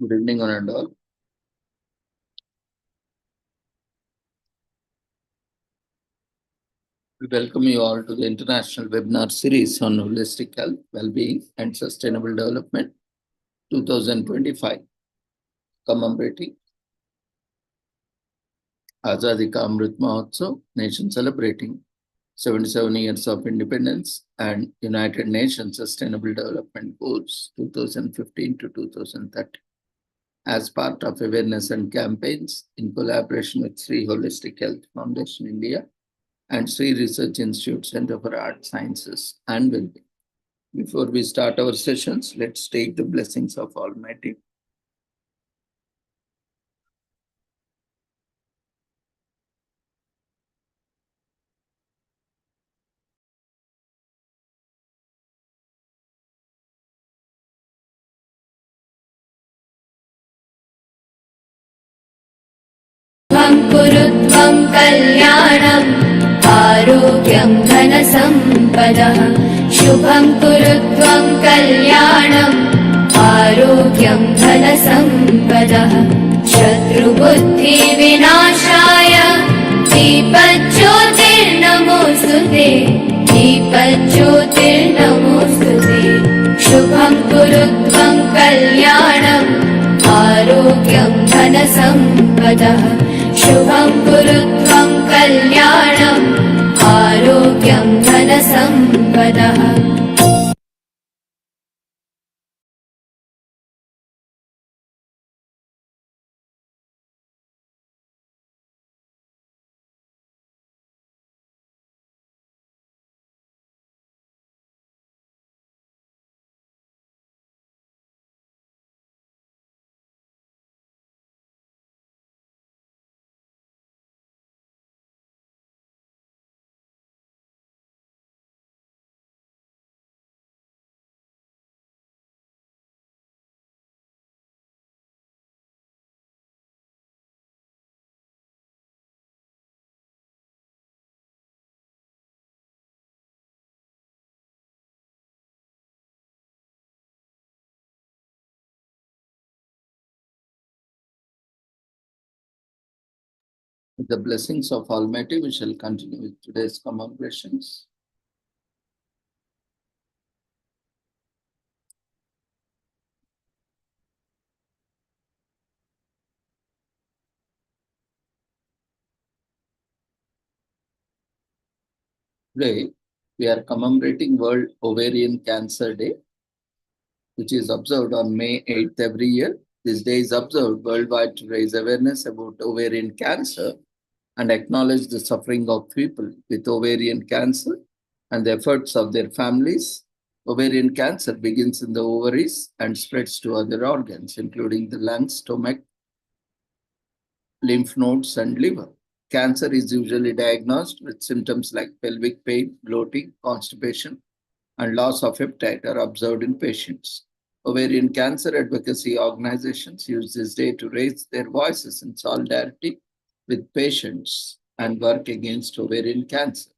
Good evening, one and all. We welcome you all to the international webinar series on holistic health, well-being, and sustainable development 2025, commemorating Azadi Ka Amrit Mahotsav, nation celebrating 77 years of independence and United Nations Sustainable Development Goals 2015 to 2030. As part of awareness and campaigns in collaboration with Sri Holistic Health Foundation India and Sri Research Institute Center for Art Sciences and Wellbeing. Before we start our sessions, let's take the blessings of Almighty. कुरुत्वं कल्याणम् आरोग्यं धनसम्पदः शुभं कुरुत्वं कल्याणम् आरोग्यं धनसम्पदः शत्रुबुद्धिविनाशाय दीपज्योतिर्नमोऽस्तुते दीपज्योतिर्नमोऽस्तुते शुभं कुरुत्वं कल्याणम् आरोग्यं धनसम्पदः शुभं कुरुत्वं कल्याणम् आरोग्यं धनसम्पदः With the blessings of Almighty, we shall continue with today's commemorations. Today, we are commemorating World Ovarian Cancer Day, which is observed on May 8th every year. This day is observed worldwide to raise awareness about ovarian cancer and acknowledge the suffering of people with ovarian cancer and the efforts of their families. Ovarian cancer begins in the ovaries and spreads to other organs, including the lungs, stomach, lymph nodes, and liver. Cancer is usually diagnosed with symptoms like pelvic pain, bloating, constipation, and loss of appetite are observed in patients. Ovarian cancer advocacy organizations use this day to raise their voices in solidarity with patients and work against ovarian cancer.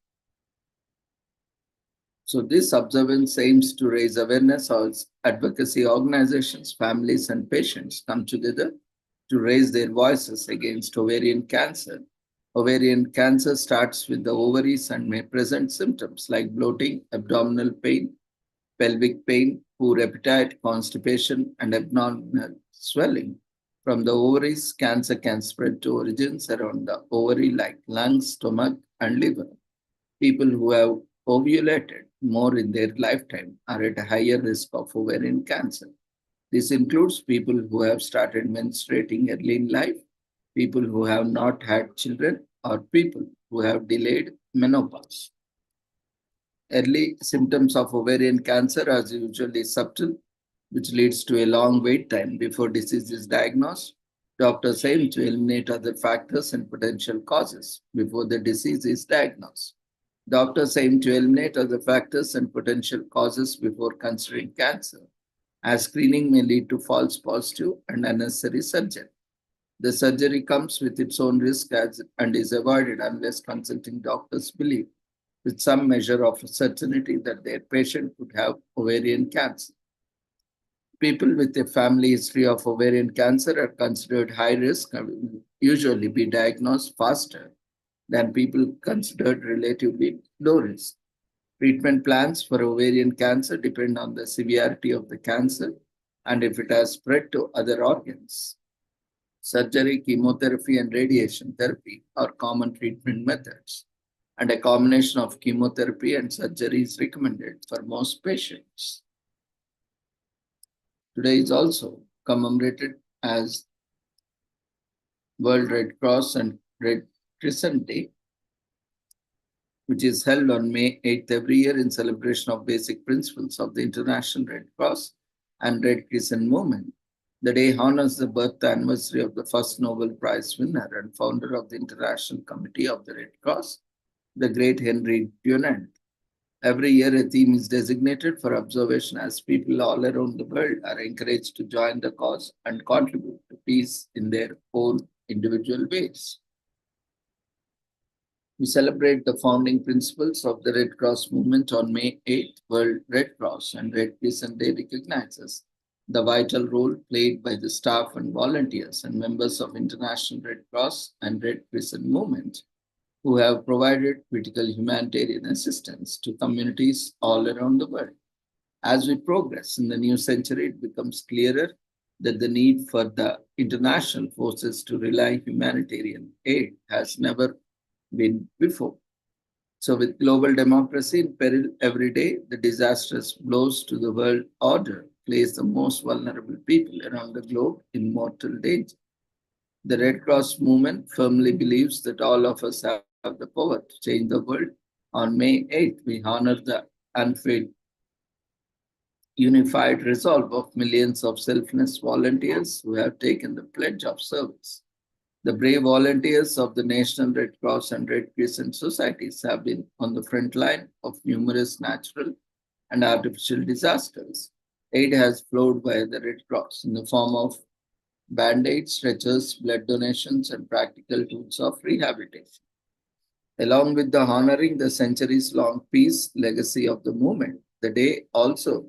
So this observance aims to raise awareness as advocacy organizations, families, and patients come together to raise their voices against ovarian cancer. Ovarian cancer starts with the ovaries and may present symptoms like bloating, abdominal pain, pelvic pain, poor appetite, constipation, and abdominal swelling. From the ovaries, cancer can spread to origins around the ovary like lungs, stomach, and liver. People who have ovulated more in their lifetime are at a higher risk of ovarian cancer. This includes people who have started menstruating early in life, people who have not had children, or people who have delayed menopause. Early symptoms of ovarian cancer are usually subtle, which leads to a long wait time before disease is diagnosed. Doctors aim to eliminate other factors and potential causes before the disease is diagnosed. Doctors aim to eliminate other factors and potential causes before considering cancer, as screening may lead to false positive and unnecessary surgery. The surgery comes with its own risk and is avoided unless consulting doctors believe with some measure of certainty that their patient could have ovarian cancer. People with a family history of ovarian cancer are considered high risk and will usually be diagnosed faster than people considered relatively low risk. Treatment plans for ovarian cancer depend on the severity of the cancer and if it has spread to other organs. Surgery, chemotherapy, and radiation therapy are common treatment methods, and a combination of chemotherapy and surgery is recommended for most patients. Today is also commemorated as World Red Cross and Red Crescent Day, which is held on May 8th every year in celebration of basic principles of the International Red Cross and Red Crescent movement. The day honors the birth anniversary of the first Nobel Prize winner and founder of the International Committee of the Red Cross, the great Henry Dunant. Every year, a theme is designated for observation as people all around the world are encouraged to join the cause and contribute to peace in their own individual ways. We celebrate the founding principles of the Red Cross movement on May 8th. World Red Cross and Red Crescent Day recognizes the vital role played by the staff and volunteers and members of International Red Cross and Red Crescent movement who have provided critical humanitarian assistance to communities all around the world. As we progress in the new century, it becomes clearer that the need for the international forces to rely humanitarian aid has never been before. So, with global democracy in peril every day, the disastrous blows to the world order place the most vulnerable people around the globe in mortal danger. The Red Cross movement firmly believes that all of us have the power to change the world. On May 8th, we honor the unfailing unified resolve of millions of selfless volunteers who have taken the pledge of service. The brave volunteers of the National Red Cross and Red Crescent societies have been on the front line of numerous natural and artificial disasters. Aid has flowed via the Red Cross in the form of band-aids, stretchers, blood donations, and practical tools of rehabilitation. Along with the honoring the centuries-long peace legacy of the movement, the day also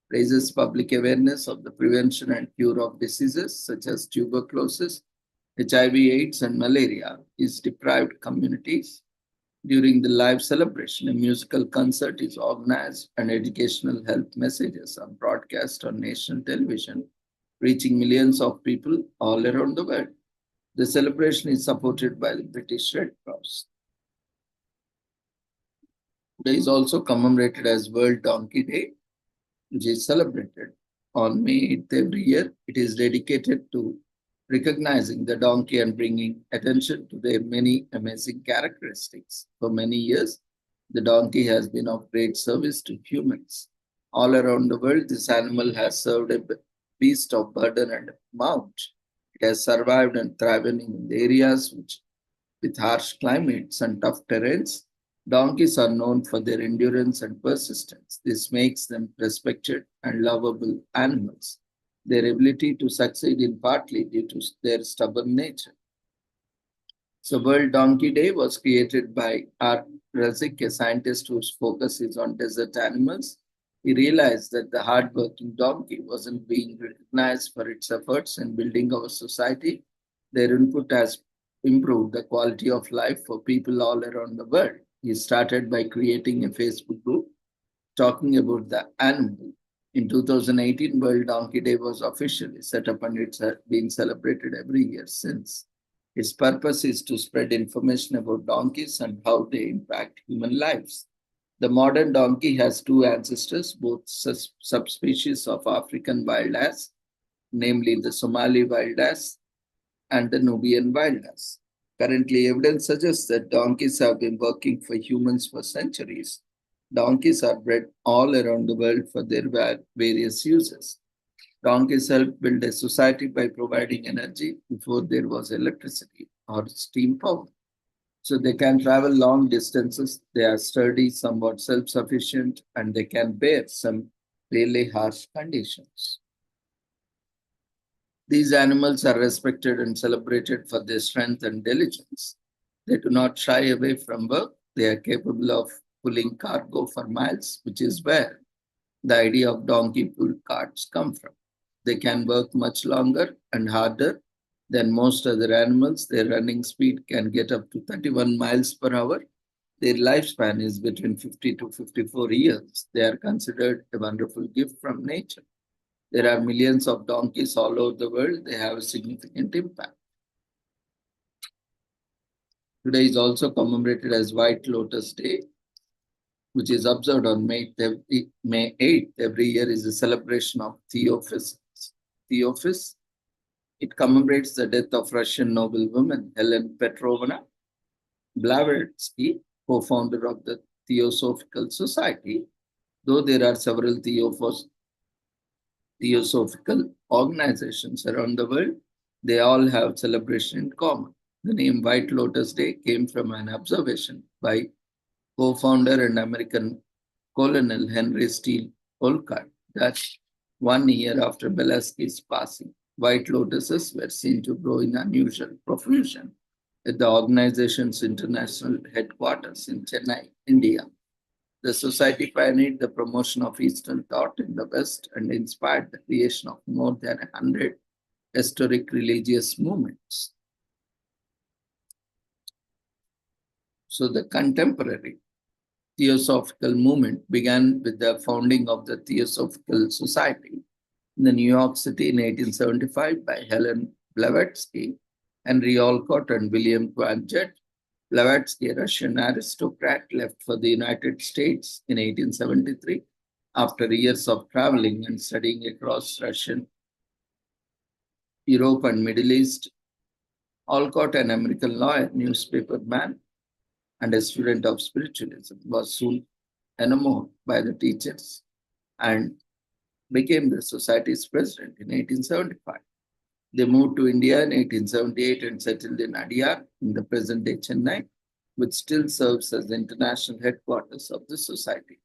raises public awareness of the prevention and cure of diseases such as tuberculosis, HIV/AIDS, and malaria is deprived communities. During the live celebration, a musical concert is organized and educational health messages are broadcast on national television, reaching millions of people all around the world. The celebration is supported by the British Red Cross. Today is also commemorated as World Donkey Day, which is celebrated on May 8th every year. It is dedicated to recognizing the donkey and bringing attention to their many amazing characteristics. For many years, the donkey has been of great service to humans. All around the world, this animal has served a beast of burden and mount. It has survived and thrived in the areas with harsh climates and tough terrains. Donkeys are known for their endurance and persistence. This makes them respected and lovable animals. Their ability to succeed in partly due to their stubborn nature. So, World Donkey Day was created by Art Razik, a scientist whose focus is on desert animals. He realized that the hardworking donkey wasn't being recognized for its efforts in building our society. Their input has improved the quality of life for people all around the world. He started by creating a Facebook group talking about the animal. In 2018, World Donkey Day was officially set up and it's been celebrated every year since. Its purpose is to spread information about donkeys and how they impact human lives. The modern donkey has two ancestors, both subspecies of African wild ass, namely the Somali wild ass and the Nubian wild ass. Currently, evidence suggests that donkeys have been working for humans for centuries. Donkeys are bred all around the world for their various uses. Donkeys helped build a society by providing energy before there was electricity or steam power. So they can travel long distances, they are sturdy, somewhat self-sufficient, and they can bear some really harsh conditions. These animals are respected and celebrated for their strength and diligence. They do not shy away from work. They are capable of pulling cargo for miles, which is where the idea of donkey pull carts come from. They can work much longer and harder than most other animals. Their running speed can get up to 31 miles per hour. Their lifespan is between 50 to 54 years. They are considered a wonderful gift from nature. There are millions of donkeys all over the world. They have a significant impact. Today is also commemorated as White Lotus Day, which is observed on May 8th every year, is a celebration of Theophis. Theophis. It commemorates the death of Russian noblewoman Helen Petrovna Blavatsky, co-founder of the Theosophical Society. Though there are several theosophical organizations around the world, they all have celebration in common. The name White Lotus Day came from an observation by co-founder and American Colonel Henry Steele Olcott that 1 year after Blavatsky's passing, white lotuses were seen to grow in unusual profusion at the organization's international headquarters in Chennai, India. The society pioneered the promotion of Eastern thought in the West and inspired the creation of more than 100 historic religious movements. So the contemporary Theosophical movement began with the founding of the Theosophical Society in New York City in 1875 by Helen Blavatsky, Henry Olcott, and William Quanjet. Blavatsky, a Russian aristocrat, left for the United States in 1873 after years of traveling and studying across Russian, Europe, and Middle East. Olcott, an American lawyer, newspaperman, and a student of spiritualism, was soon enamored by the teachers and became the society's president in 1875. They moved to India in 1878 and settled in Adyar in the present-day Chennai, which still serves as the international headquarters of the society.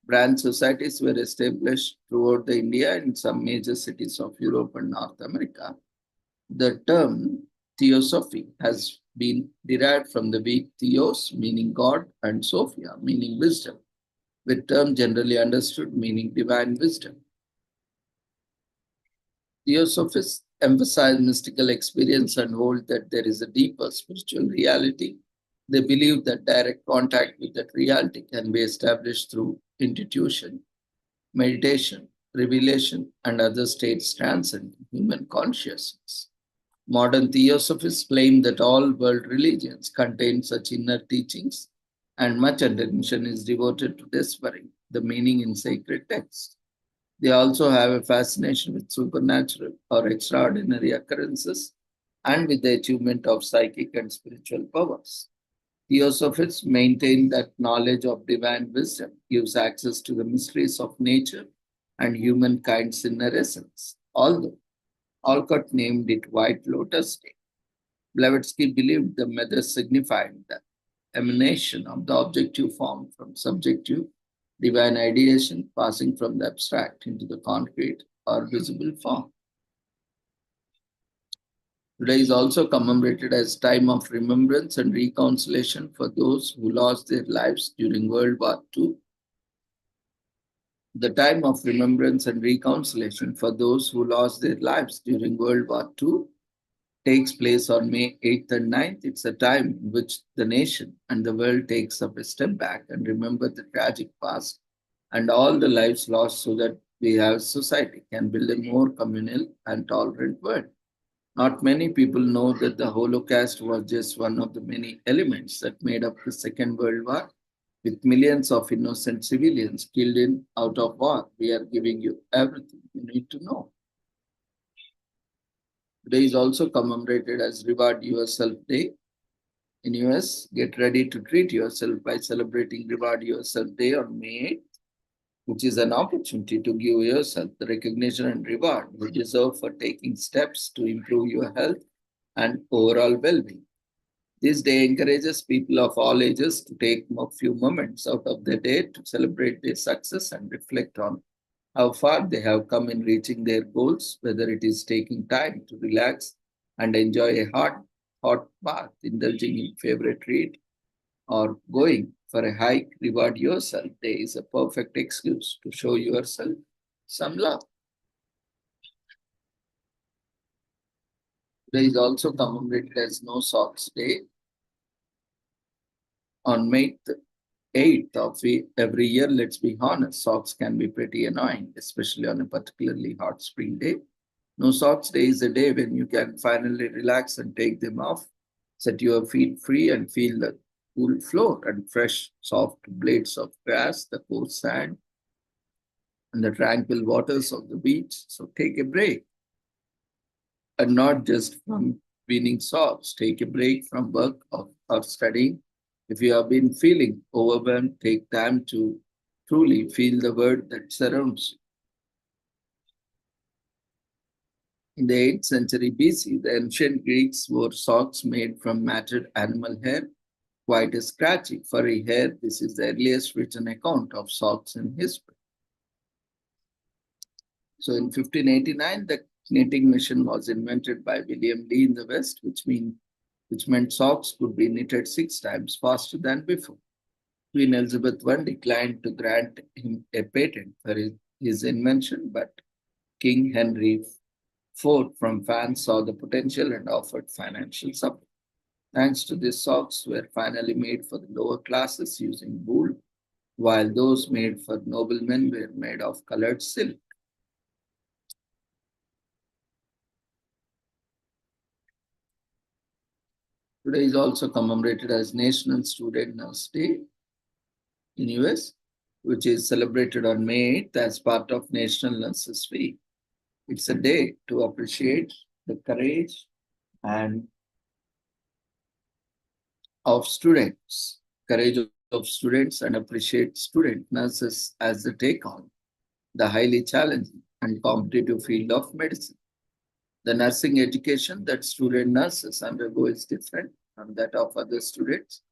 Branch societies were established throughout the India in some major cities of Europe and North America. The term Theosophy has been derived from the Greek theos, meaning God, and Sophia, meaning wisdom, with term generally understood meaning divine wisdom. Theosophists emphasize mystical experience and hold that there is a deeper spiritual reality. They believe that direct contact with that reality can be established through intuition, meditation, revelation, and other states transcending human consciousness. Modern theosophists claim that all world religions contain such inner teachings, and much attention is devoted to deciphering the meaning in sacred texts. They also have a fascination with supernatural or extraordinary occurrences and with the achievement of psychic and spiritual powers. Theosophists maintain that knowledge of divine wisdom gives access to the mysteries of nature and humankind's inner essence, although Olcott named it White Lotus Day. Blavatsky believed the method signified the emanation of the objective form from subjective divine ideation, passing from the abstract into the concrete or visible form. Today is also commemorated as time of remembrance and reconciliation for those who lost their lives during World War II. The time of remembrance and reconciliation for those who lost their lives during World War II takes place on May 8th and 9th. It's a time in which the nation and the world takes up a step back and remember the tragic past and all the lives lost so that we as society can build a more communal and tolerant world. Not many people know that the Holocaust was just one of the many elements that made up the Second World War. With millions of innocent civilians killed in out of war, we are giving you everything you need to know. Today is also commemorated as Reward Yourself Day. In US, get ready to treat yourself by celebrating Reward Yourself Day on May 8th, which is an opportunity to give yourself the recognition and reward you deserve for taking steps to improve your health and overall well-being. This day encourages people of all ages to take a few moments out of their day to celebrate their success and reflect on how far they have come in reaching their goals, whether it is taking time to relax and enjoy a hot bath, indulging in favorite read, or going for a hike. Reward Yourself Day is a perfect excuse to show yourself some love. Today is also commemorated as No Socks Day. On May 8th of every year, let's be honest, socks can be pretty annoying, especially on a particularly hot spring day. No Socks Day is a day when you can finally relax and take them off, set your feet free and feel the cool floor and fresh, soft blades of grass, the coarse sand, and the tranquil waters of the beach. So take a break, and not just from weaning socks. Take a break from work or studying. If you have been feeling overwhelmed, take time to truly feel the world that surrounds you. In the 8th century BC, the ancient Greeks wore socks made from matted animal hair, quite a scratchy, furry hair. This is the earliest written account of socks in history. So in 1589, the knitting machine was invented by William Lee in the West, which meant socks could be knitted 6 times faster than before. Queen Elizabeth I declined to grant him a patent for his invention, but King Henry IV from France saw the potential and offered financial support. Thanks to this, socks were finally made for the lower classes using wool, while those made for noblemen were made of colored silk. Today is also commemorated as National Student Nurse Day in US, which is celebrated on May 8th as part of National Nurses Week. It's a day to appreciate the courage and of students, courage of students, and appreciate student nurses as they take on the highly challenging and competitive field of medicine. The nursing education that student nurses undergo is different from that of other students.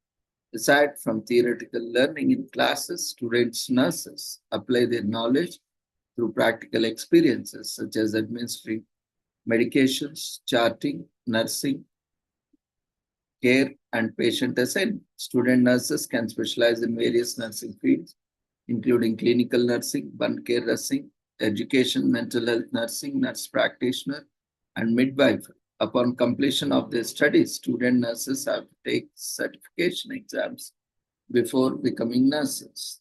Aside from theoretical learning in classes, students nurses apply their knowledge through practical experiences such as administering medications, charting, nursing, care, and patient assignment. Student nurses can specialize in various nursing fields, including clinical nursing, burn care nursing, education, mental health nursing, nurse practitioner, and midwifery. Upon completion of their studies, student nurses have to take certification exams before becoming nurses.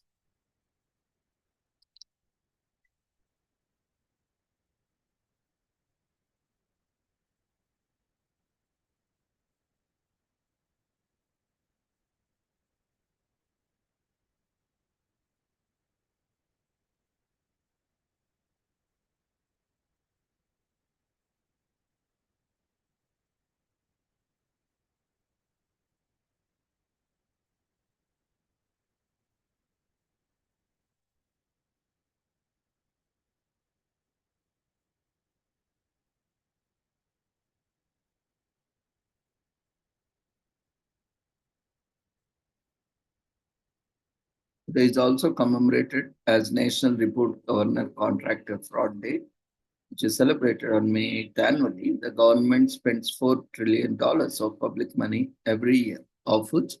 Today is also commemorated as National Report Governor Contractor Fraud Day, which is celebrated on May 8th annually. The government spends $4 trillion of public money every year, of which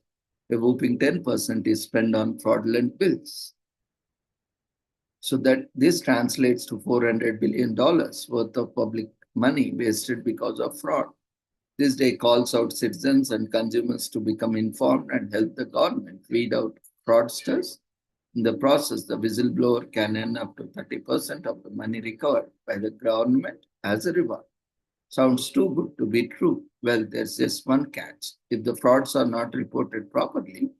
a whooping 10% is spent on fraudulent bills. So that this translates to $400 billion worth of public money wasted because of fraud. This day calls out citizens and consumers to become informed and help the government weed out fraudsters. In the process, the whistleblower can earn up to 30% of the money recovered by the government as a reward. Sounds too good to be true. Well, there's just one catch. If the frauds are not reported properly,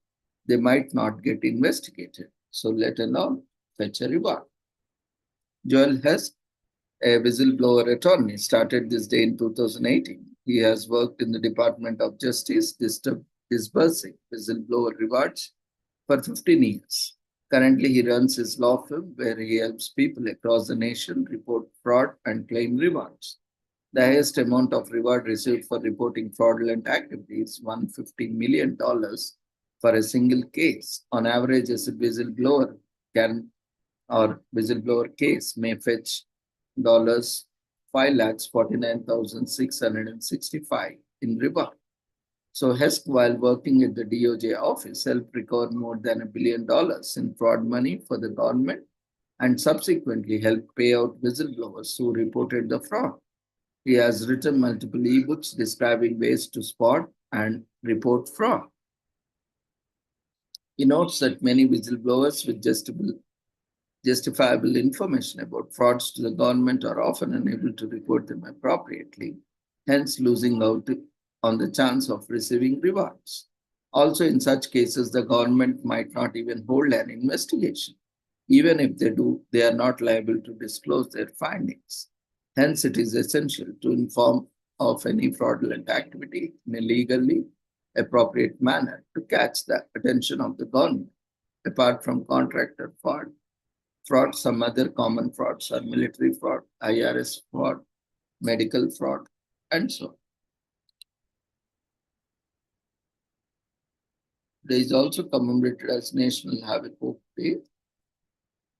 they might not get investigated. So let alone fetch a reward. Joel Hess, a whistleblower attorney, started this day in 2018. He has worked in the Department of Justice, disbursing whistleblower rewards for 15 years. Currently, he runs his law firm where he helps people across the nation report fraud and claim rewards. The highest amount of reward received for reporting fraudulent activities, $150 million for a single case. On average, a whistleblower can or whistleblower case may fetch dollars 5,49,665 in reward. So Hesk, while working at the DOJ office, helped recover more than $1 billion in fraud money for the government and subsequently helped pay out whistleblowers who reported the fraud. He has written multiple ebooks describing ways to spot and report fraud. He notes that many whistleblowers with justifiable information about frauds to the government are often unable to report them appropriately, hence losing out on the chance of receiving rewards. Also, in such cases, the government might not even hold an investigation. Even if they do, they are not liable to disclose their findings. Hence, it is essential to inform of any fraudulent activity in a legally appropriate manner to catch the attention of the government. Apart from contractor fraud, some other common frauds are military fraud, IRS fraud, medical fraud, and so on. There is also commemorated as National Have a Coke Day.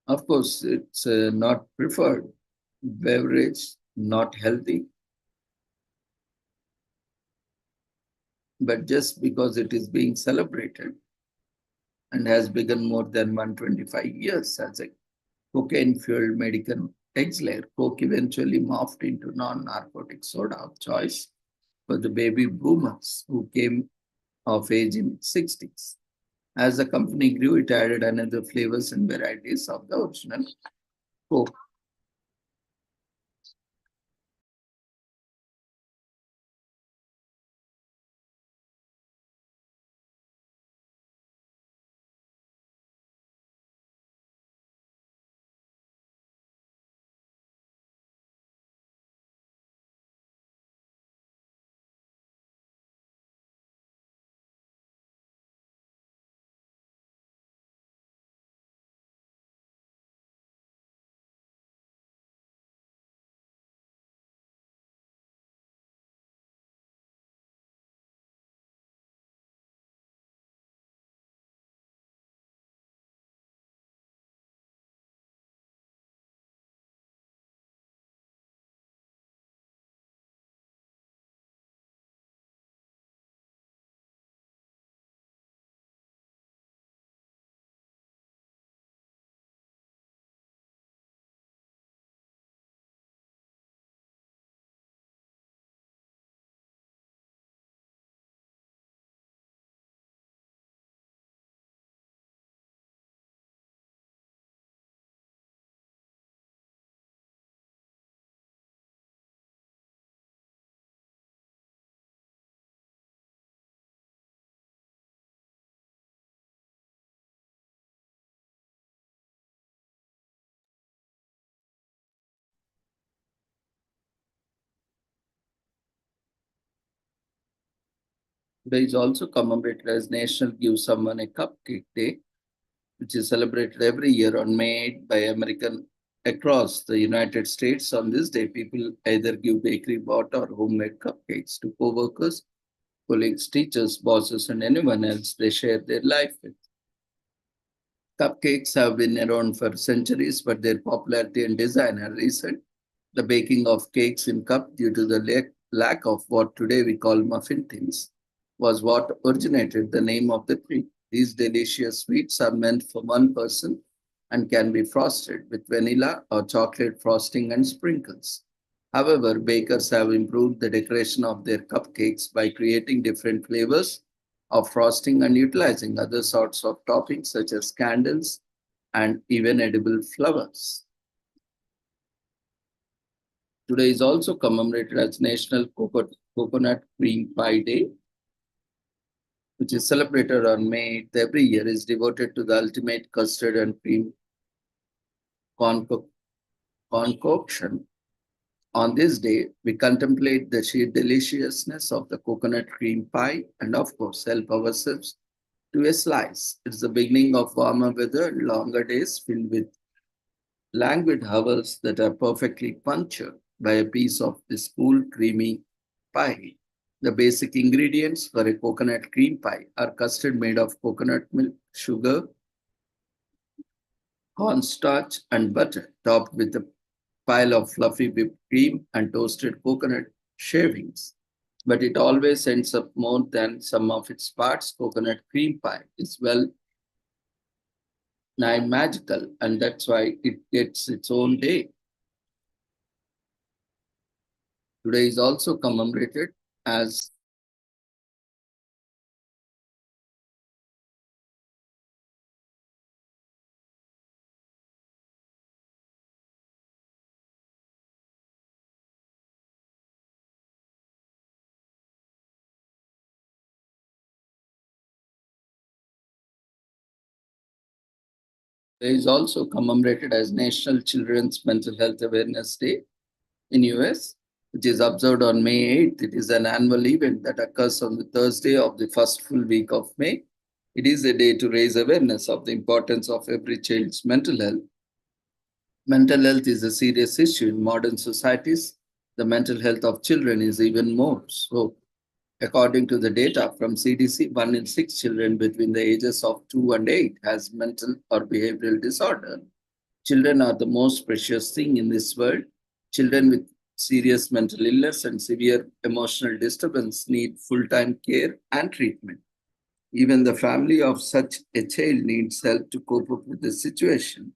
Of course, it's not preferred beverage, not healthy, but just because it is being celebrated and has begun more than 125 years as a cocaine-fueled medical auxiliary, Coke eventually morphed into non-narcotic soda of choice for the baby boomers who came of age in 60s. As the company grew, it added another flavors and varieties of the original Coke. There is also commemorated as National Give Someone a Cupcake Day, which is celebrated every year on May 8 by American across the United States. On this day, people either give bakery bought or homemade cupcakes to co-workers, colleagues, teachers, bosses, and anyone else they share their life with. Cupcakes have been around for centuries, but their popularity and design are recent. The baking of cakes in cup due to the lack of what today we call muffin tins was what originated the name of the treat. These delicious sweets are meant for one person and can be frosted with vanilla or chocolate frosting and sprinkles. However, bakers have improved the decoration of their cupcakes by creating different flavors of frosting and utilizing other sorts of toppings such as candles and even edible flowers. Today is also commemorated as National Coconut Cream Pie Day, which is celebrated on May 8th every year, is devoted to the ultimate custard and cream conco- concoction. On this day, we contemplate the sheer deliciousness of the coconut cream pie and, of course, help ourselves to a slice. It's the beginning of warmer weather and longer days filled with languid hours that are perfectly punctured by a piece of this cool, creamy pie. The basic ingredients for a coconut cream pie are custard made of coconut milk, sugar, cornstarch, and butter, topped with a pile of fluffy whipped cream and toasted coconut shavings. But it always ends up more than some of its parts. Coconut cream pie is well nigh magical, and that's why it gets its own day. Today is also commemorated as National Children's Mental Health Awareness Day in US, which is observed on May 8th. It is an annual event that occurs on the Thursday of the first full week of May. It is a day to raise awareness of the importance of every child's mental health. Mental health is a serious issue in modern societies. The mental health of children is even more so. According to the data from CDC, 1 in 6 children between the ages of 2 and 8 has mental or behavioral disorder. Children are the most precious thing in this world. Children with serious mental illness and severe emotional disturbance need full-time care and treatment. Even the family of such a child needs help to cope up with the situation.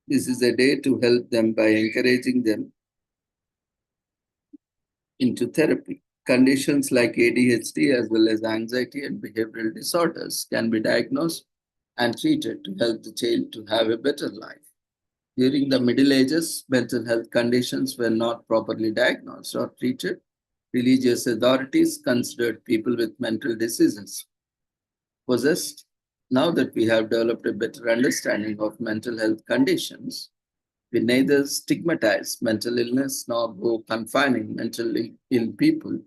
This is a day to help them by encouraging them into therapy. Conditions like ADHD as well as anxiety and behavioral disorders can be diagnosed and treated to help the child to have a better life. During the Middle Ages, mental health conditions were not properly diagnosed or treated. Religious authorities considered people with mental diseases possessed. Now that we have developed a better understanding of mental health conditions, we neither stigmatize mental illness nor go confining mentally ill people.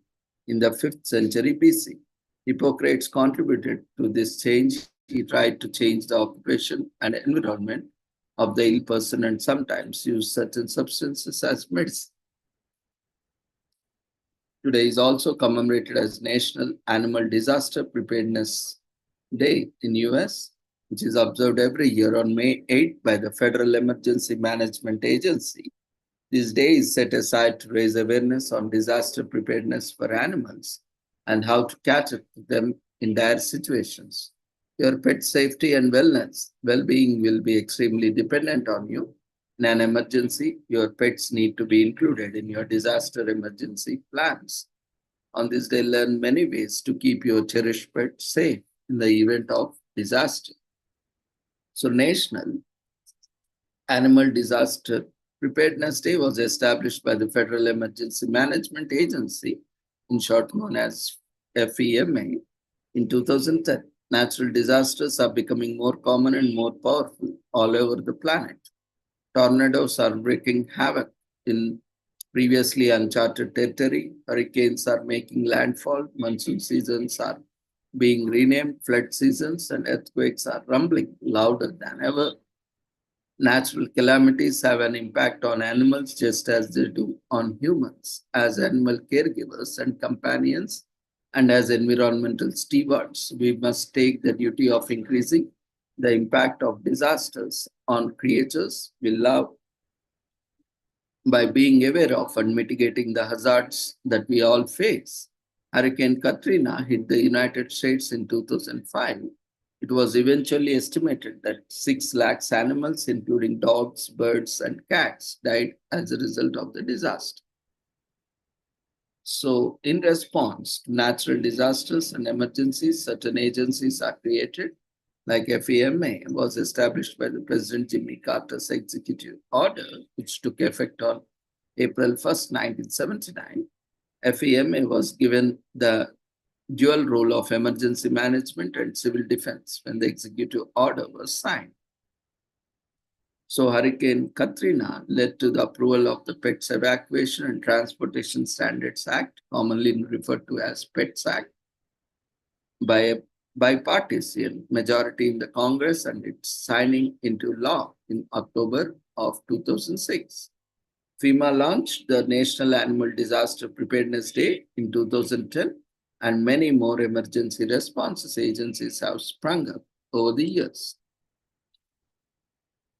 In the 5th century BC, Hippocrates contributed to this change. He tried to change the occupation and environment of the ill person and sometimes used certain substances as medicine. Today is also commemorated as National Animal Disaster Preparedness Day in US, which is observed every year on May 8th by the Federal Emergency Management Agency. This day is set aside to raise awareness on disaster preparedness for animals and how to cater to them in dire situations. Your pet safety and well-being will be extremely dependent on you. In an emergency, your pets need to be included in your disaster emergency plans. On this day, learn many ways to keep your cherished pet safe in the event of disaster. So, National Animal Disaster Preparedness Day was established by the Federal Emergency Management Agency, in short known as FEMA, in 2010. Natural disasters are becoming more common and more powerful all over the planet. Tornadoes are wreaking havoc in previously uncharted territory. Hurricanes are making landfall. Monsoon seasons are being renamed flood seasons, and earthquakes are rumbling louder than ever. Natural calamities have an impact on animals just as they do on humans. As animal caregivers and companions, and as environmental stewards, we must take the duty of increasing the impact of disasters on creatures we love by being aware of and mitigating the hazards that we all face. Hurricane Katrina hit the United States in 2005. It was eventually estimated that 6 lakhs animals, including dogs, birds, and cats, died as a result of the disaster. So, in response to natural disasters and emergencies, certain agencies are created, like FEMA was established by the President Jimmy Carter's executive order, which took effect on April 1st, 1979. FEMA was given the dual role of emergency management and civil defense when the executive order was signed. So Hurricane Katrina led to the approval of the PETS Evacuation and Transportation Standards Act, commonly referred to as PETS Act, by a bipartisan majority in the Congress and its signing into law in October of 2006. FEMA launched the National Animal Disaster Preparedness Day in 2010, and many more emergency responses agencies have sprung up over the years.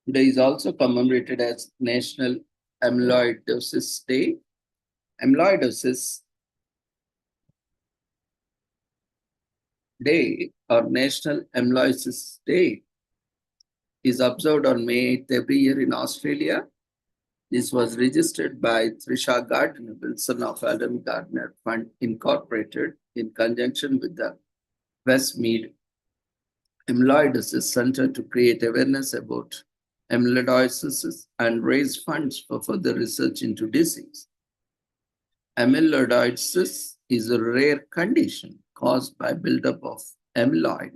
Today is also commemorated as National Amyloidosis Day. Amyloidosis Day or National Amyloidosis Day is observed on May 8th every year in Australia. This was registered by Trisha Gardner Wilson of Adam Gardner Fund Incorporated in conjunction with the Westmead Amyloidosis Center to create awareness about amyloidosis and raise funds for further research into disease. Amyloidosis is a rare condition caused by buildup of amyloid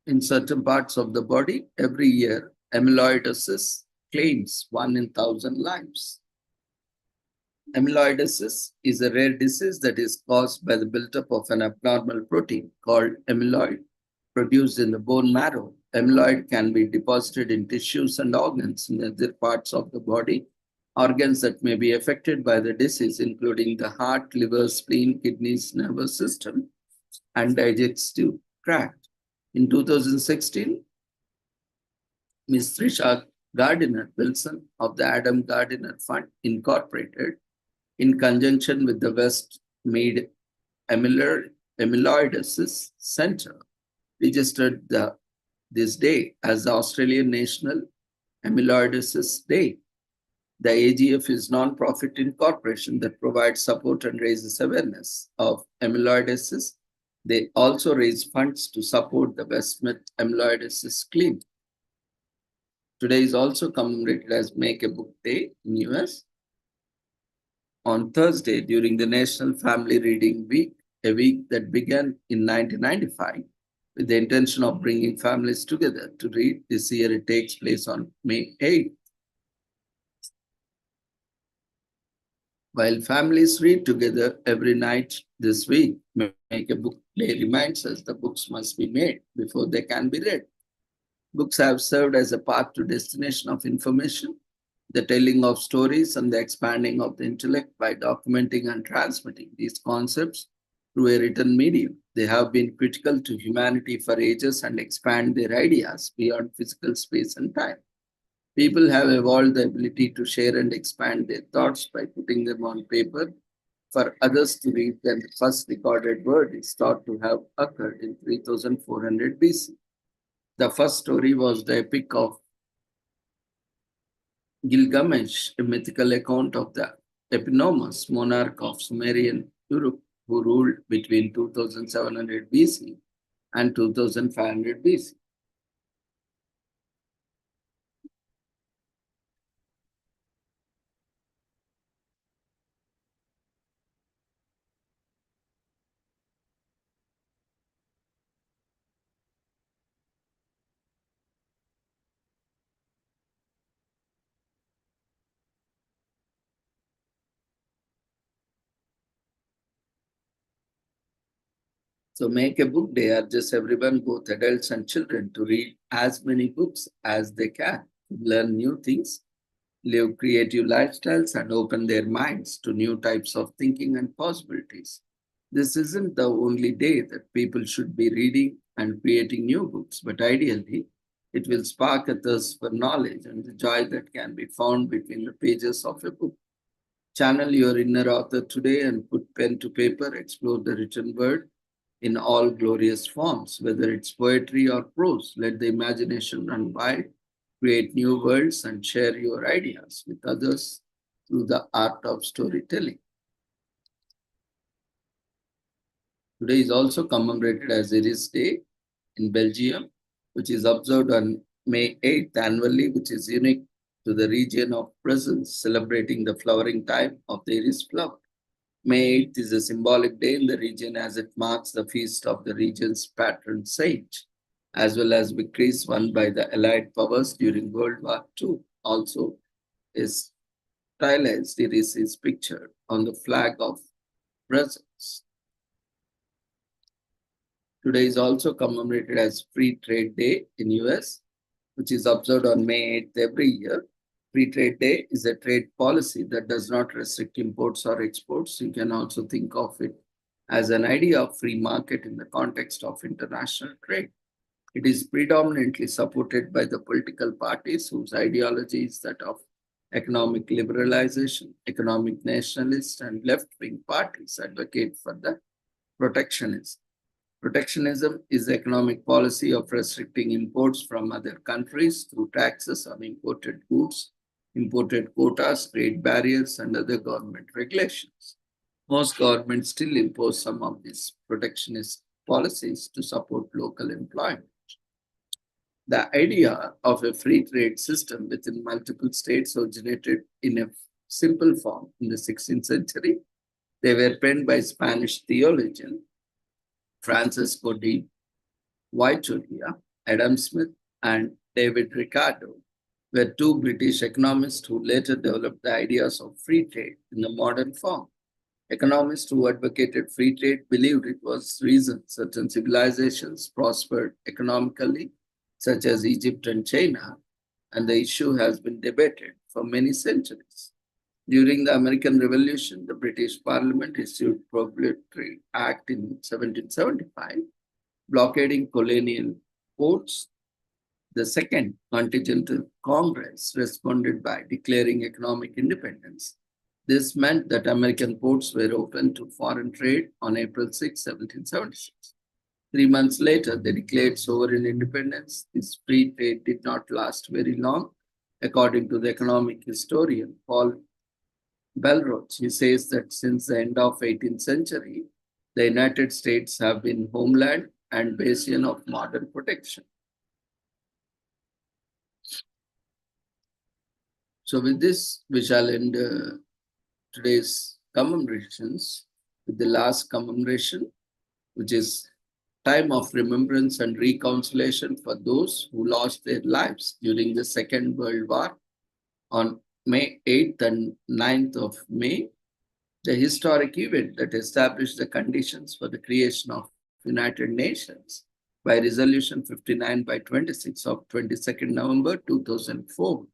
in certain parts of the body. Every year, amyloidosis claims 1 in 1,000 lives. Amyloidosis is a rare disease that is caused by the buildup of an abnormal protein called amyloid produced in the bone marrow. Amyloid can be deposited in tissues and organs in other parts of the body. Organs that may be affected by the disease, including the heart, liver, spleen, kidneys, nervous system, and digestive tract. In 2016, Ms. Trisha Gardiner Wilson of the Adam Gardner Fund Incorporated, in conjunction with the Westmead Amyloidosis Center, registered this day as the Australian National Amyloidosis Day. The AGF is a non-profit incorporation that provides support and raises awareness of amyloidosis. They also raise funds to support the Westmead Amyloidosis Clinic. Today is also commemorated as Make a Book Day in US. On Thursday, during the National Family Reading Week, a week that began in 1995, with the intention of bringing families together to read. This year it takes place on May 8th. While families read together every night this week, Make a Book Day reminds us the books must be made before they can be read. Books have served as a path to destination of information, the telling of stories, and the expanding of the intellect by documenting and transmitting these concepts through a written medium. They have been critical to humanity for ages and expand their ideas beyond physical space and time. People have evolved the ability to share and expand their thoughts by putting them on paper for others to read. When the first recorded word is thought to have occurred in 3400 BC. The first story was the Epic of Gilgamesh, a mythical account of the eponymous monarch of Sumerian Europe who ruled between 2700 BC and 2500 BC. So Make a Book Day urges everyone, both adults and children, to read as many books as they can, learn new things, live creative lifestyles, and open their minds to new types of thinking and possibilities. This isn't the only day that people should be reading and creating new books, but ideally, it will spark a thirst for knowledge and the joy that can be found between the pages of a book. Channel your inner author today and put pen to paper, explore the written word in all glorious forms, whether it's poetry or prose. Let the imagination run wild, create new worlds, and share your ideas with others through the art of storytelling. Today is also commemorated as Iris Day in Belgium, which is observed on May 8th annually, which is unique to the region of Brussels, celebrating the flowering time of the iris flower. May 8th is a symbolic day in the region as it marks the feast of the region's patron saint, as well as victories won by the Allied powers during World War II. Also, is stylized iris is pictured on the flag of Brussels. Today is also commemorated as Free Trade Day in US, which is observed on May 8th every year. Free Trade Day is a trade policy that does not restrict imports or exports. You can also think of it as an idea of free market in the context of international trade. It is predominantly supported by the political parties whose ideology is that of economic liberalization. Economic nationalists and left-wing parties advocate for the protectionism. Protectionism is the economic policy of restricting imports from other countries through taxes on imported goods, imported quotas, trade barriers, and other government regulations. Most governments still impose some of these protectionist policies to support local employment. The idea of a free trade system within multiple states originated in a simple form in the 16th century. They were penned by Spanish theologian Francisco de Vitoria, Adam Smith, and David Ricardo were two British economists who later developed the ideas of free trade in the modern form. Economists who advocated free trade believed it was reason certain civilizations prospered economically, such as Egypt and China, and the issue has been debated for many centuries. During the American Revolution, the British Parliament issued Proprietary Act in 1775, blockading colonial ports. The Second Continental Congress responded by declaring economic independence. This meant that American ports were open to foreign trade on April 6, 1776. 3 months later, they declared sovereign independence. This free trade did not last very long. According to the economic historian Paul Belroch, he says that since the end of 18th century, the United States have been homeland and basin of modern protection. So with this, we shall end today's commemorations with the last commemoration, which is time of remembrance and reconciliation for those who lost their lives during the Second World War on May 8th and 9th of May, the historic event that established the conditions for the creation of United Nations by Resolution 59 by 26 of 22nd November 2004.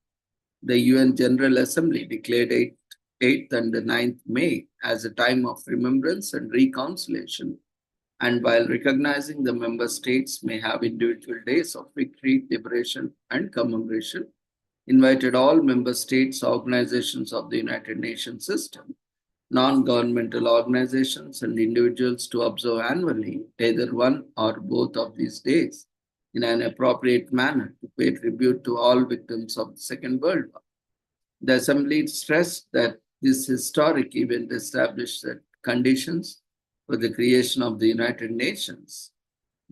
The UN General Assembly declared 8th and 9th May as a time of remembrance and reconciliation, and while recognizing the member states may have individual days of victory, liberation, and commemoration, invited all member states, organizations of the United Nations system, non-governmental organizations, and individuals to observe annually either one or both of these days in an appropriate manner to pay tribute to all victims of the Second World War. The Assembly stressed that this historic event established the conditions for the creation of the United Nations,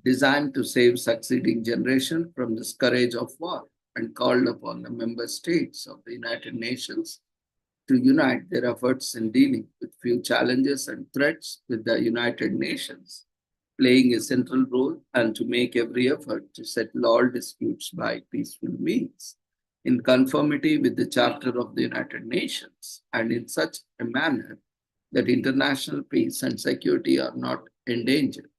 designed to save succeeding generations from the scourge of war, and called upon the member states of the United Nations to unite their efforts in dealing with few challenges and threats with the United Nations, playing a central role, and to make every effort to settle all disputes by peaceful means, in conformity with the Charter of the United Nations, and in such a manner that international peace and security are not endangered.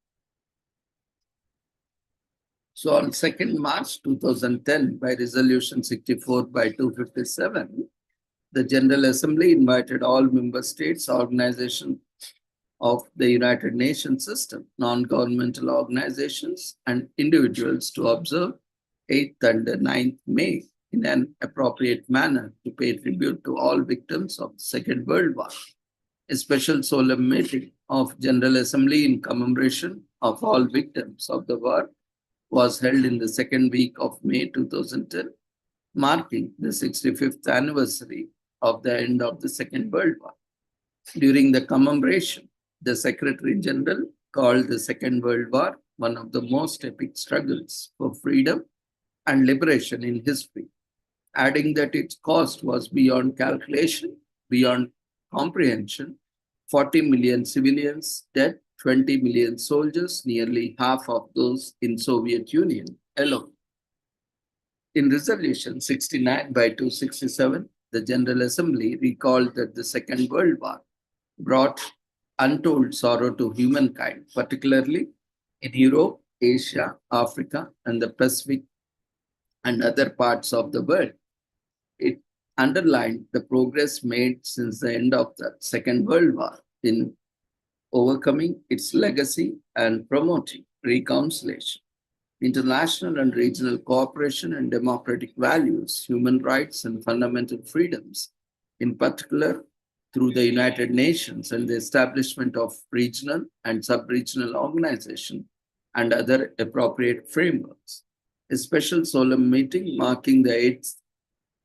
So on 2nd March 2010, by Resolution 64 by 257, the General Assembly invited all member states, organizations of the United Nations system, non-governmental organizations, and individuals to observe 8th and 9th May in an appropriate manner to pay tribute to all victims of the Second World War. A special solemn meeting of General Assembly in commemoration of all victims of the war was held in the second week of May 2010, marking the 65th anniversary of the end of the Second World War. During the commemoration, the Secretary General called the Second World War one of the most epic struggles for freedom and liberation in history, adding that its cost was beyond calculation, beyond comprehension. 40 million civilians dead, 20 million soldiers, nearly half of those in Soviet Union alone. In Resolution 69 by 267, the General Assembly recalled that the Second World War brought untold sorrow to humankind, particularly in Europe, Asia, Africa, and the Pacific and other parts of the world. It underlined the progress made since the end of the Second World War in overcoming its legacy and promoting reconciliation, international and regional cooperation and democratic values, human rights and fundamental freedoms, in particular through the United Nations and the establishment of regional and sub-regional organizations, and other appropriate frameworks. A special solemn meeting marking the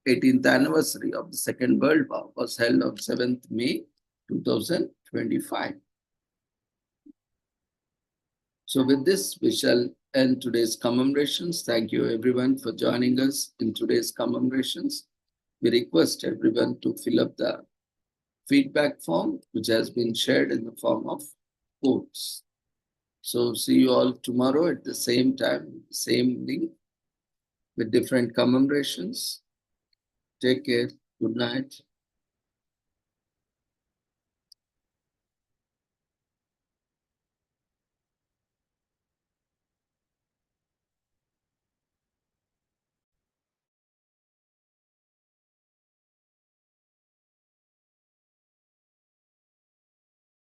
18th anniversary of the Second World War was held on 7th May 2025. So with this, we shall end today's commemorations. Thank you everyone for joining us in today's commemorations. We request everyone to fill up the feedback form, which has been shared in the form of quotes. So see you all tomorrow at the same time, same link with different commemorations. Take care. Good night.